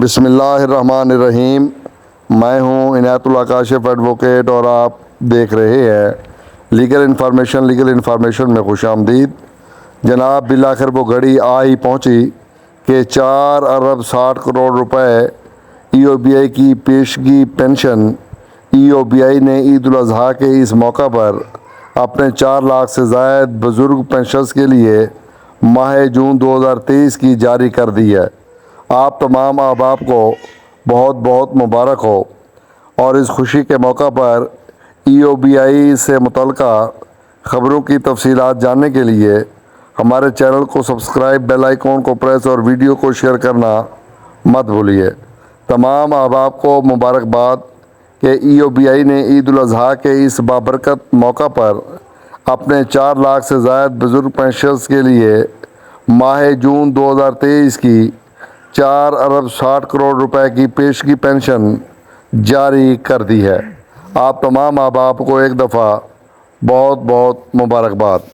بسم اللہ الرحمن الرحیم۔ میں ہوں عنایت اللہ کاشف ایڈوکیٹ اور آپ دیکھ رہے ہیں لیگل انفارمیشن میں خوش آمدید۔ جناب بالآخر وہ گھڑی آ ہی پہنچی کہ 4 ارب 60 کروڑ روپے ای او بی آئی کی پیشگی پینشن ای او بی آئی نے عید الاضحیٰ کے اس موقع پر اپنے 4 لاکھ سے زائد بزرگ پینشنرز کے لیے ماہ جون 2023 کی جاری کر دی ہے۔ آپ تمام احباب کو بہت بہت مبارک ہو، اور اس خوشی کے موقع پر ای او بی آئی سے متعلقہ خبروں کی تفصیلات جاننے کے لیے ہمارے چینل کو سبسکرائب، بیل آئیکن کو پریس اور ویڈیو کو شیئر کرنا مت بھولیے۔ تمام احباب کو مبارکباد کہ ای او بی آئی نے عید الاضحیٰ کے اس بابرکت موقع پر اپنے 4 لاکھ سے زائد بزرگ پینشنرز کے لیے ماہ جون 2023 کی 4 ارب 60 کروڑ روپے کی پیشگی پینشن جاری کر دی ہے۔ آپ تمام احباب کو ایک دفعہ بہت بہت مبارکباد۔